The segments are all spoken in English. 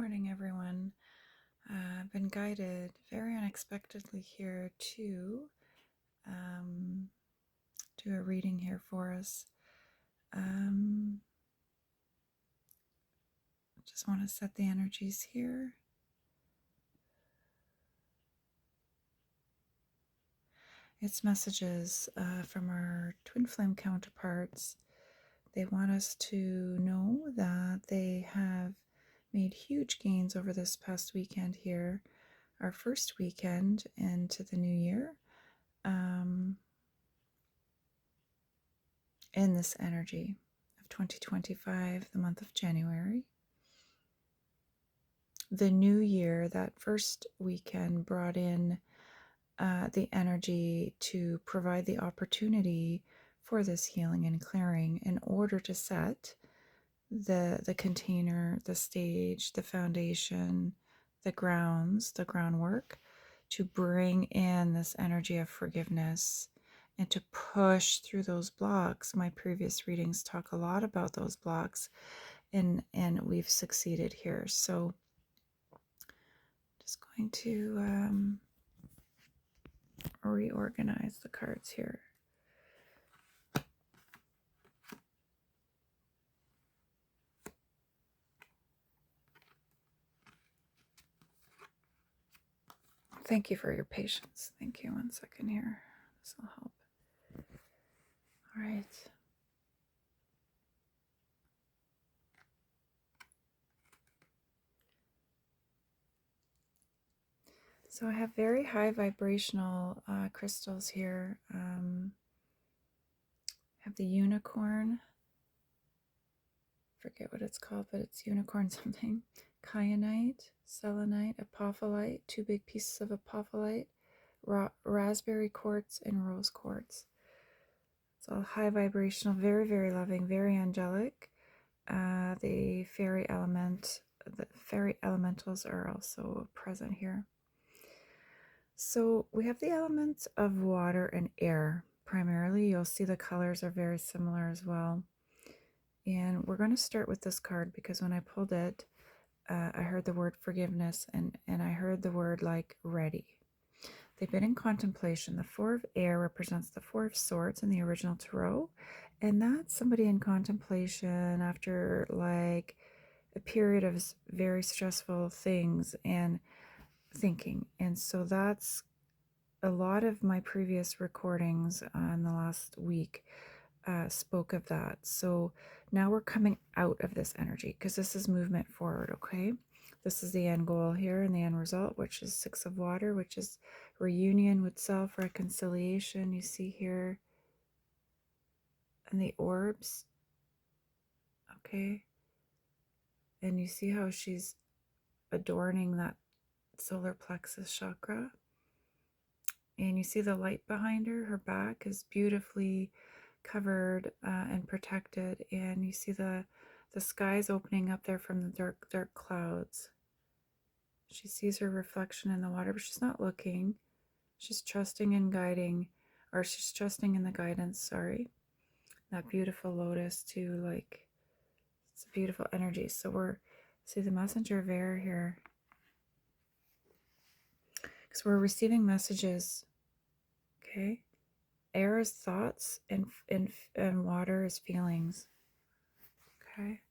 morning, everyone. I've been guided very unexpectedly here to do a reading here for us. Just want to set the energies here. It's messages from our twin flame counterparts. They want us to know that they have made huge gains over this past weekend here, our first weekend into the new year. In this energy of 2025, the month of January. The new year, that first weekend, brought in the energy to provide the opportunity for this healing and clearing in order to set the container, the stage, the foundation, the grounds, the groundwork, to bring in this energy of forgiveness and to push through those blocks. My previous readings talk a lot about those blocks, and we've succeeded here. So just going to reorganize the cards here. Thank you for your patience. Thank you. One second here. This will help. All right. So I have very high vibrational crystals here. I have the unicorn. Forget what it's called, but it's unicorn something. Kyanite, selenite, apophyllite, 2 big pieces of apophyllite, raspberry quartz, and rose quartz. It's all high vibrational, very, very loving, very angelic. The fairy elementals are also present here. So we have the elements of water and air. Primarily, you'll see the colors are very similar as well. And we're going to start with this card because when I pulled it, I heard the word forgiveness and I heard the word like ready. They've been in contemplation. The 4 of air represents the 4 of swords in the original tarot. And that's somebody in contemplation after like a period of very stressful things and thinking. And so that's a lot of my previous recordings in the last week spoke of that. So now we're coming out of this energy because this is movement forward, okay? This is the end goal here and the end result, which is 6 of water, which is reunion with self, reconciliation. You see here, and the orbs, okay? And you see how she's adorning that solar plexus chakra. And you see the light behind her. Her back is beautifully covered and protected. And you see the skies opening up there from the dark clouds. She sees her reflection in the water, but she's not looking. She's trusting and guiding, or she's trusting in the guidance, sorry. That beautiful lotus too, like, it's a beautiful energy. So see the messenger of air here. Because we're receiving messages, okay? Air is thoughts and water is feelings, okay?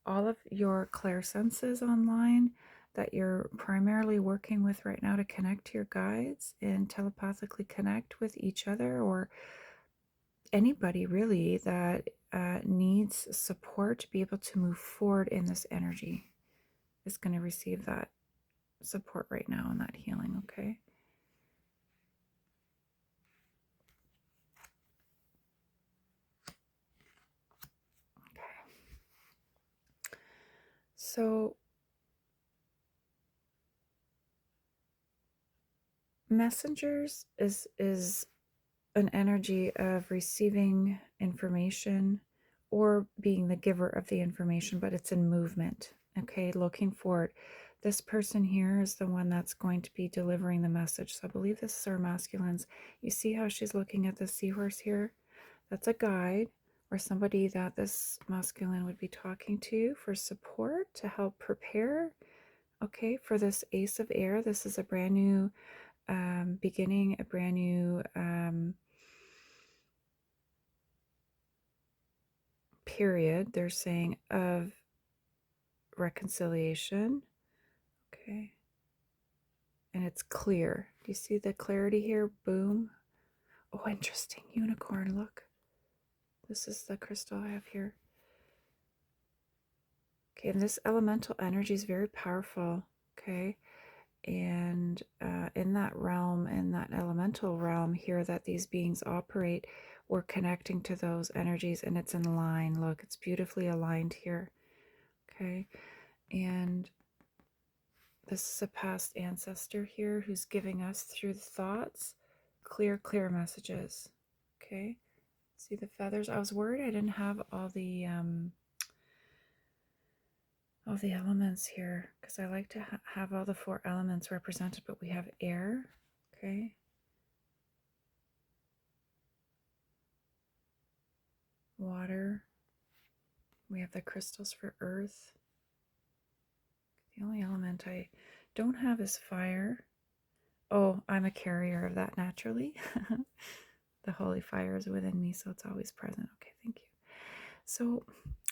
All of your clairsenses online that you're primarily working with right now to connect to your guides and telepathically connect with each other, or anybody really that needs support to be able to move forward in this energy is going to receive that support right now and that healing, okay? So messengers is an energy of receiving information or being the giver of the information, but it's in movement, okay? Looking forward. This person here is the one that's going to be delivering the message. So I believe this is our masculines. You see how she's looking at the seahorse here? That's a guide or somebody that this masculine would be talking to for support, to help prepare okay, for this Ace of Air. This is a brand new beginning, a brand new period, they're saying, of reconciliation. Okay. And it's clear. Do you see the clarity here? Boom. Oh, interesting. Unicorn, look. This is the crystal I have here. Okay, and this elemental energy is very powerful. Okay. And in that realm, in that elemental realm here that these beings operate, we're connecting to those energies and it's in line. Look, it's beautifully aligned here. Okay. And this is a past ancestor here who's giving us through the thoughts clear messages. Okay. See the feathers. I was worried I didn't have all the elements here because I like to have all the 4 elements represented, but we have air. Okay. Water. We have the crystals for earth. The only element I don't have is fire. Oh, I'm a carrier of that naturally. The holy fire is within me, so it's always present. Okay, thank you. So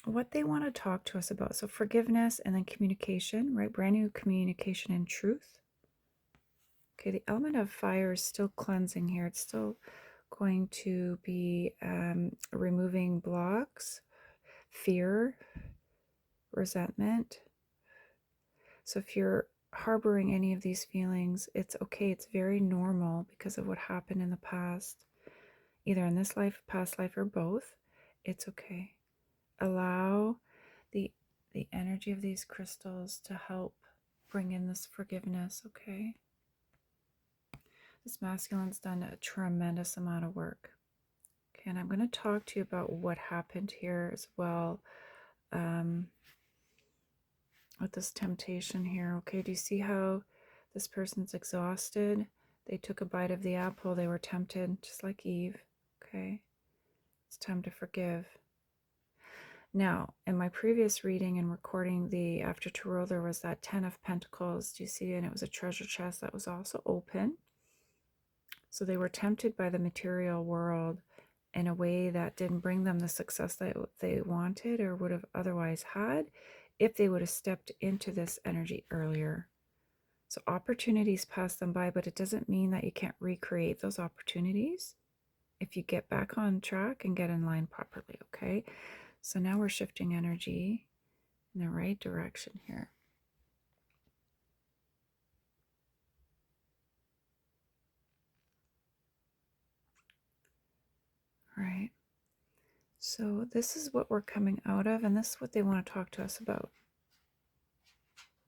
what they want to talk to us about, so forgiveness and then communication, right? Brand new communication and truth. Okay, the element of fire is still cleansing here. It's still going to be removing blocks, fear, resentment. So if you're harboring any of these feelings, it's okay. It's very normal because of what happened in the past, either in this life, past life, or both. It's okay. Allow the energy of these crystals to help bring in this forgiveness, okay? This masculine's done a tremendous amount of work. Okay, and I'm going to talk to you about what happened here as well with this temptation here. Okay, do you see how this person's exhausted? They took a bite of the apple. They were tempted, just like Eve. Okay, it's time to forgive. Now, in my previous reading and recording the After Tarot, there was that 10 of Pentacles. Do you see? And it was a treasure chest that was also open. So they were tempted by the material world in a way that didn't bring them the success that they wanted or would have otherwise had if they would have stepped into this energy earlier. So opportunities pass them by, but it doesn't mean that you can't recreate those opportunities if you get back on track and get in line properly, okay? So now we're shifting energy in the right direction here. Right. So this is what we're coming out of, and this is what they want to talk to us about.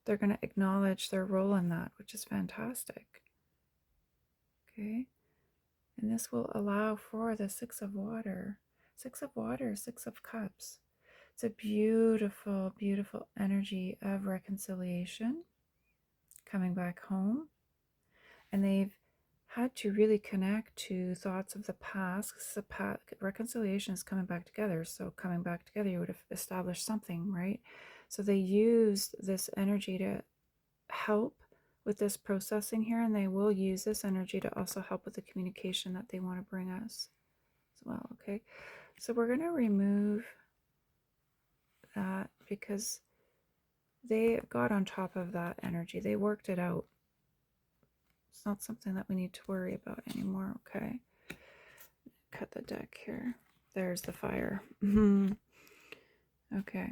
They're going to acknowledge their role in that, which is fantastic. Okay. And this will allow for the 6 of water. 6 of water, 6 of cups. It's a beautiful, beautiful energy of reconciliation, coming back home. And they've had to really connect to thoughts of the past. Reconciliation is coming back together. So coming back together, you would have established something, right? So they used this energy to help with this processing here, and they will use this energy to also help with the communication that they want to bring us as well. Okay, so we're going to remove that because they got on top of that energy. They worked it out. It's not something that we need to worry about anymore. Okay, cut the deck here. There's the fire. Okay.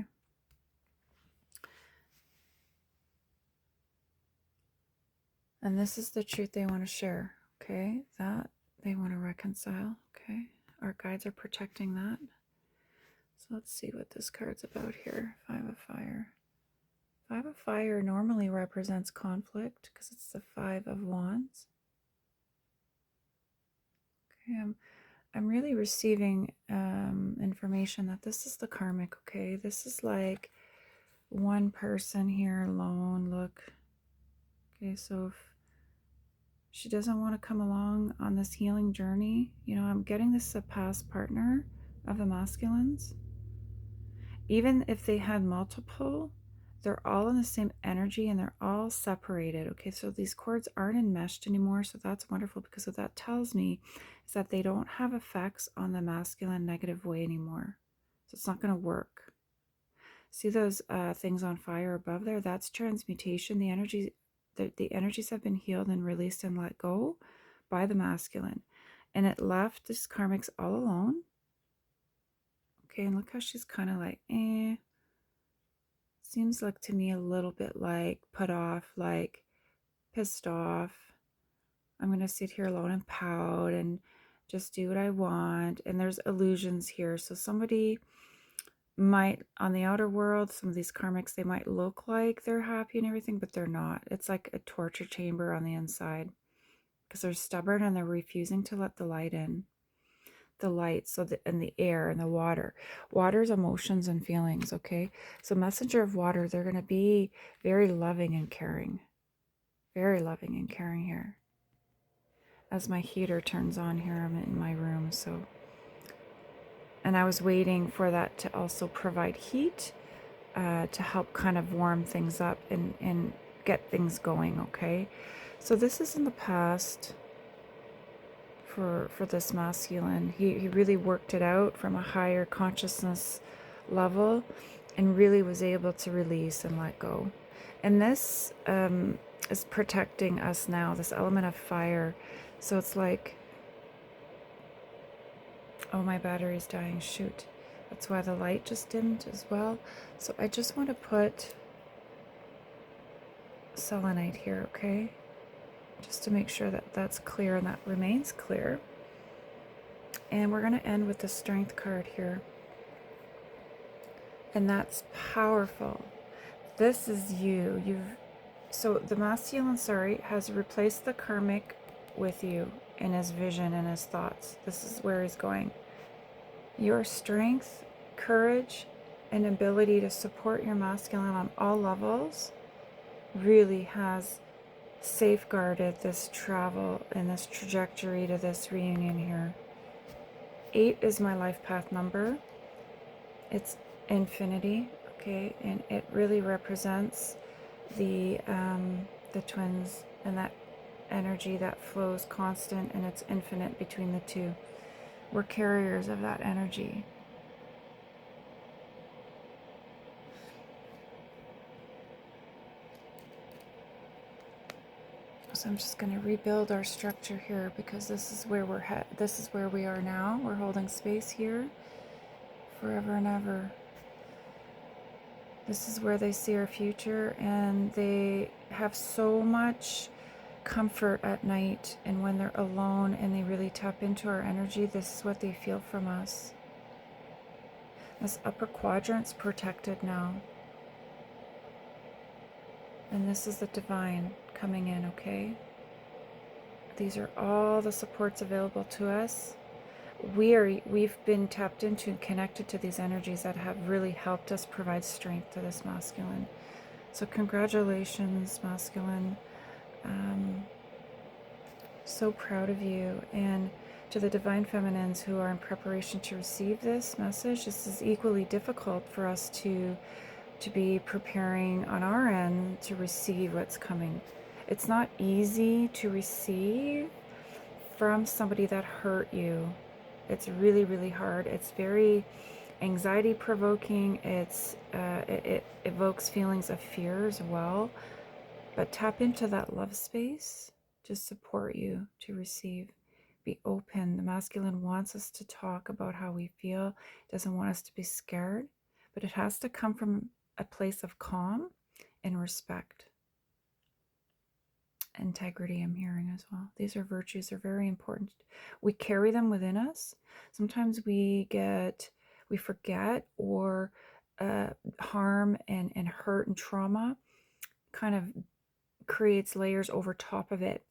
And this is the truth they want to share. Okay, that they want to reconcile. Okay, our guides are protecting that. So let's see what this card's about here. 5 of Fire. 5 of Fire normally represents conflict because it's the 5 of Wands. Okay, I'm really receiving information that this is the karmic, okay? This is like one person here alone. Look. Okay, so if she doesn't want to come along on this healing journey, you know, I'm getting this a past partner of the masculines. Even if they had multiple, they're all in the same energy and they're all separated. Okay, so these cords aren't enmeshed anymore, so that's wonderful, because what that tells me is that they don't have effects on the masculine negative way anymore. So it's not going to work. See those things on fire above there? That's transmutation. The energies have been healed and released and let go by the masculine. And it left this karmics all alone. Okay, and look how she's kind of like, seems like to me a little bit like put off, like pissed off. I'm going to sit here alone and pout and just do what I want. And there's illusions here. So somebody might, on the outer world, some of these karmics, they might look like they're happy and everything, but they're not. It's like a torture chamber on the inside, because they're stubborn and they're refusing to let the light in. The light, and the air and the water. Water's emotions and feelings, okay? So messenger of water, they're going to be very loving and caring. Very loving and caring here. As my heater turns on here, I'm in my room, so. And I was waiting for that to also provide heat to help kind of warm things up and get things going, okay? So this is in the past. For this masculine, he really worked it out from a higher consciousness level and really was able to release and let go. And this is protecting us now, this element of fire. So it's like, oh, my battery's dying, shoot. That's why the light just dimmed as well. So I just want to put selenite here, okay? Just to make sure that that's clear and that remains clear. And we're going to end with the strength card here. And that's powerful. This is you. So the masculine, has replaced the karmic with you in his vision and his thoughts. This is where he's going. Your strength, courage, and ability to support your masculine on all levels really has safeguarded this travel and this trajectory to this reunion here. 8 is my life path number. It's infinity, okay, and it really represents the twins and that energy that flows constant, and it's infinite between the two. We're carriers of that energy. So I'm just going to rebuild our structure here, because this is where this is where we are now. We're holding space here forever and ever. This is where they see our future, and they have so much comfort at night, and when they're alone and they really tap into our energy, this is what they feel from us. This upper quadrant's protected now. And this is the divine coming in, okay? These are all the supports available to us. We've been tapped into and connected to these energies that have really helped us provide strength to this masculine. So congratulations, masculine. So proud of you. And to the divine feminines who are in preparation to receive this message, this is equally difficult for us to be preparing on our end to receive what's coming. It's not easy to receive from somebody that hurt you. It's really, really hard. It's very anxiety provoking. It evokes feelings of fear as well. But tap into that love space to support you to receive. Be open. The masculine wants us to talk about how we feel. It doesn't want us to be scared, but it has to come from a place of calm and respect. Integrity, I'm hearing as well. These are virtues. They're very important. We carry them within us. Sometimes we forget, or harm and hurt and trauma kind of creates layers over top of it,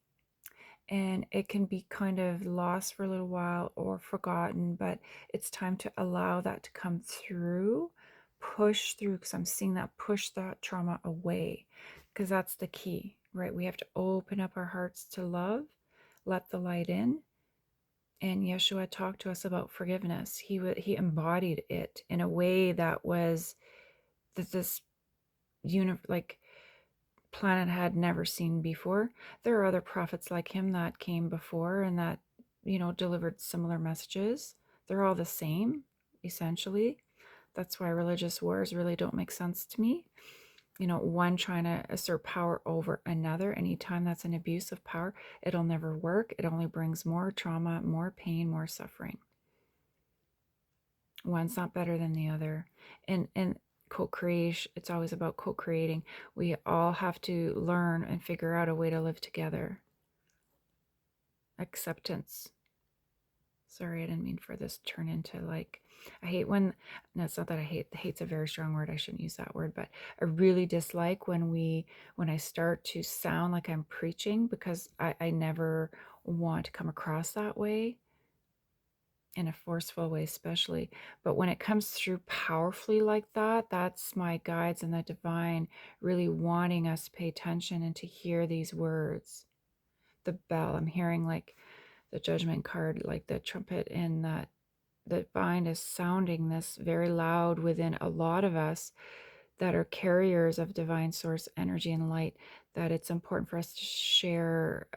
and it can be kind of lost for a little while or forgotten. But it's time to allow that to come through, push through, because I'm seeing that push that trauma away, because that's the key, right? We have to open up our hearts to love, let the light in. And Yeshua talked to us about forgiveness. He embodied it in a way that was this like planet had never seen before. There are other prophets like him that came before and that, delivered similar messages. They're all the same, essentially. That's why religious wars really don't make sense to me. One trying to assert power over another. Anytime that's an abuse of power, it'll never work. It only brings more trauma, more pain, more suffering. One's not better than the other. And co-creation, it's always about co-creating. We all have to learn and figure out a way to live together. Acceptance. Sorry, I didn't mean for this to turn into like, I hate when, no, it's not that I hate, hate's a very strong word, I shouldn't use that word, but I really dislike when I start to sound like I'm preaching, because I never want to come across that way, in a forceful way especially. But when it comes through powerfully like that, that's my guides and the divine really wanting us to pay attention and to hear these words. The bell, I'm hearing like the judgment card, like the trumpet, and that the divine is sounding this very loud within a lot of us that are carriers of divine source energy and light, that it's important for us to share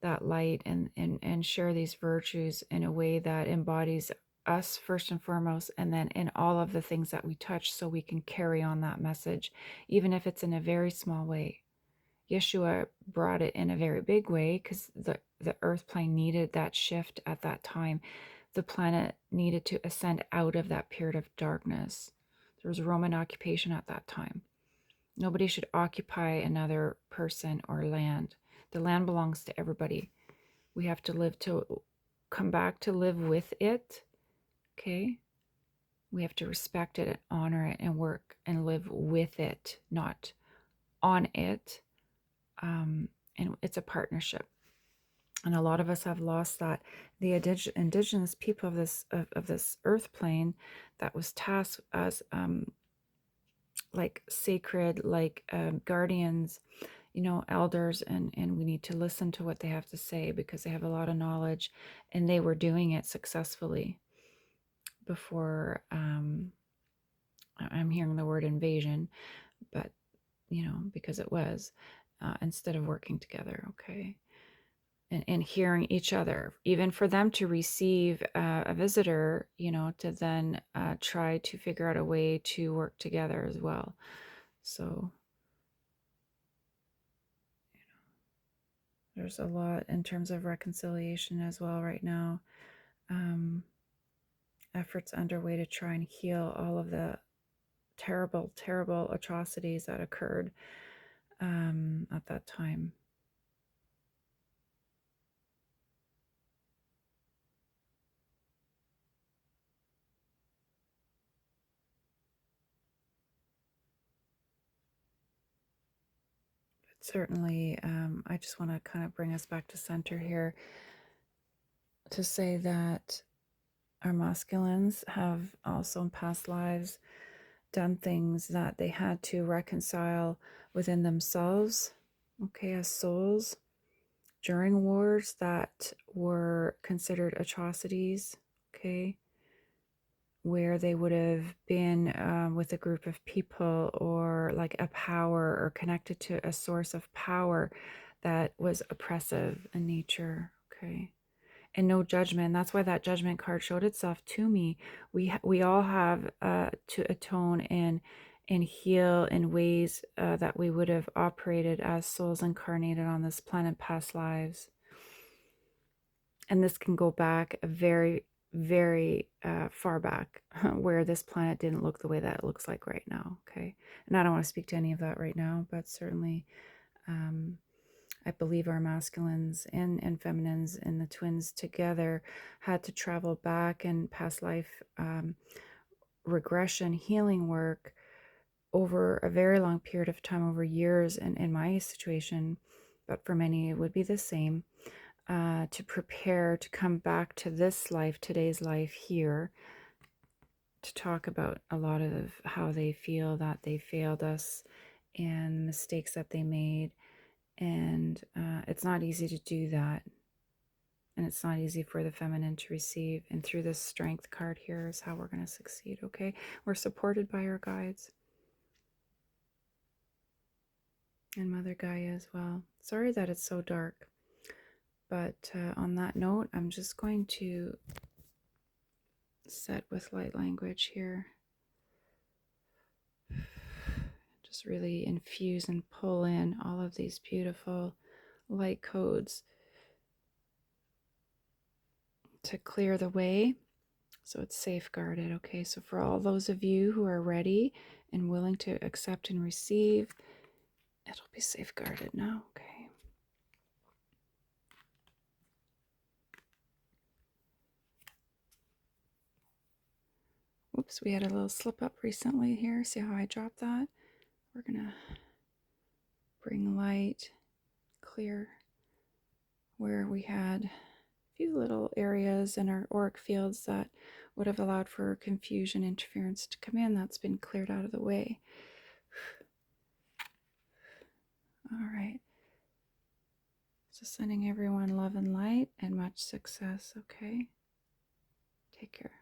that light and share these virtues in a way that embodies us first and foremost, and then in all of the things that we touch, so we can carry on that message, even if it's in a very small way. Yeshua brought it in a very big way, because the earth plane needed that shift at that time. The planet needed to ascend out of that period of darkness. There was Roman occupation at that time. Nobody should occupy another person or land. The land belongs to everybody. We have to come back to live with it. Okay? We have to respect it and honor it and work and live with it, not on it. And it's a partnership. And a lot of us have lost that. The indigenous people of this earth plane that was tasked as like sacred, like guardians, elders, and we need to listen to what they have to say, because they have a lot of knowledge, and they were doing it successfully before. I'm hearing the word invasion, but because it was instead of working together. Okay. And hearing each other, even for them to receive a visitor, to then try to figure out a way to work together as well. So there's a lot in terms of reconciliation as well right now. Efforts underway to try and heal all of the terrible, terrible atrocities that occurred at that time. But certainly, I just want to kind of bring us back to center here to say that our masculines have also in past lives done things that they had to reconcile within themselves, okay, as souls, during wars that were considered atrocities, okay, where they would have been with a group of people, or like a power, or connected to a source of power that was oppressive in nature, okay. And no judgment. That's why that judgment card showed itself to me. We all have to atone and heal in ways that we would have operated as souls incarnated on this planet, past lives. And this can go back a very, very far back, where this planet didn't look the way that it looks like right now. Okay, and I don't want to speak to any of that right now, but certainly. I believe our masculines and feminines and the twins together had to travel back and past life regression healing work over a very long period of time, over years, and in my situation, but for many it would be the same, to prepare to come back to this life, today's life here, to talk about a lot of how they feel that they failed us and mistakes that they made. And it's not easy to do that. And it's not easy for the feminine to receive. And through this strength card here is how we're going to succeed, okay? We're supported by our guides. and Mother Gaia as well. Sorry that it's so dark, but on that note, I'm just going to set with light language here. Just really infuse and pull in all of these beautiful light codes to clear the way so it's safeguarded. Okay, so for all those of you who are ready and willing to accept and receive, it'll be safeguarded now. Okay. Oops, we had a little slip up recently here. See how I dropped that? We're gonna bring light, clear where we had a few little areas in our auric fields that would have allowed for confusion, interference to come in. That's been cleared out of the way. All right. So sending everyone love and light and much success, okay? Take care.